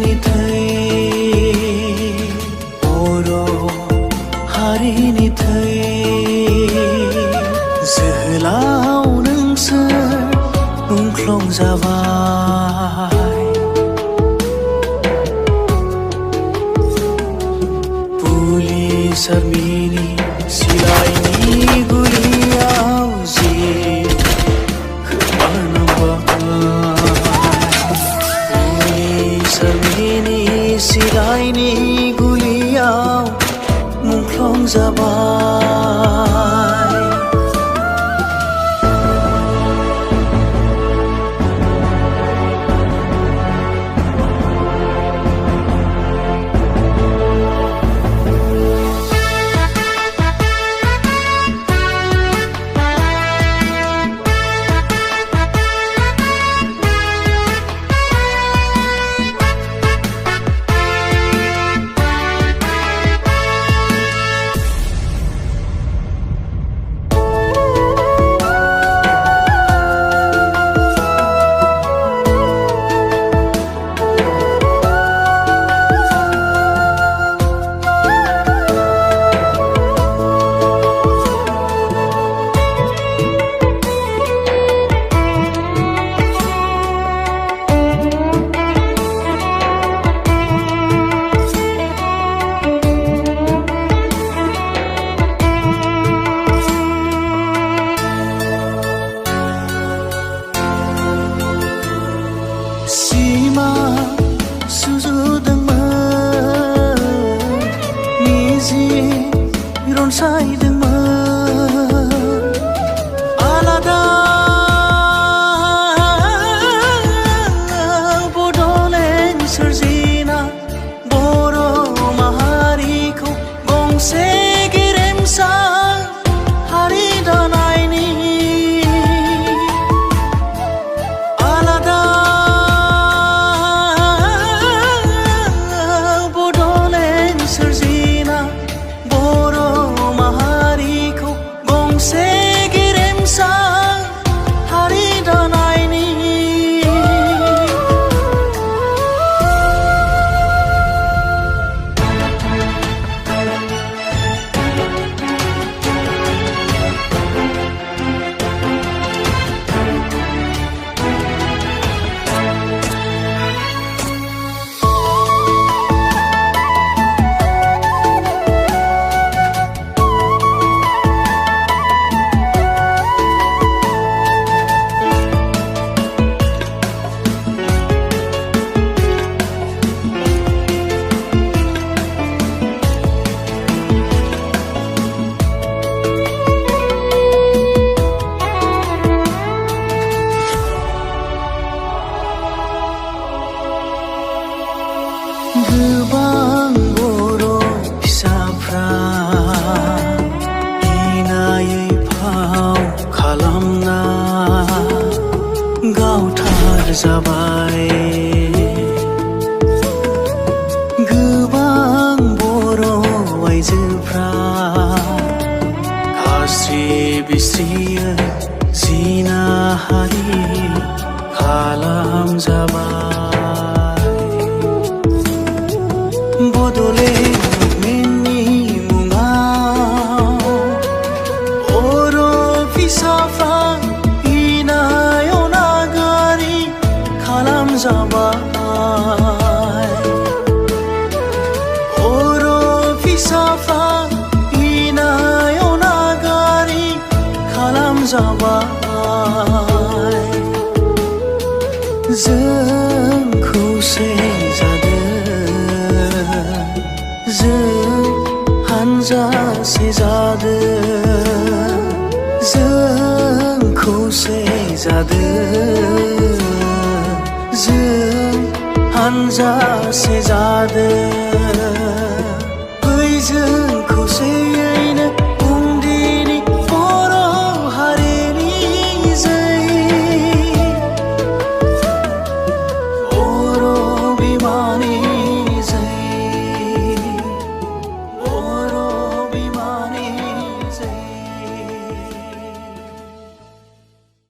हारिनि थै बर' हारिनि थै जोहोलाव नोंसोर मुंख्लं जाबाय पुलिस आर्मिनि सिलाइनि गुलियाव जिउ पुलिस आर्मिनि सिलाइनि गुलियाव मुंख्लं जाबाय सिमा सुजुदोंमोन मिजिं रनसायदोंमोन आलादा बड'लेण्ड सोरजिना बर' माहारिखौ गंसे गेरेमसा हारि दानायनि गोबां बर' फिसाफ्रा इनायै फाव खालामना गावथार जाबाय गोबां बर' आइजोफ्रा खास्रि बिस्रियै जिनाहारि खालामजाबाय बड'लेण्डनि मुङाव बर' फिसाफ्रा इनाय अनागारि खालामजाबाय बर' फिसाफ्रा इनाय अनागारि खालामजाबाय जों खौसे जों हानजासे जादों जों खौसे जादों जों हानजासे जादों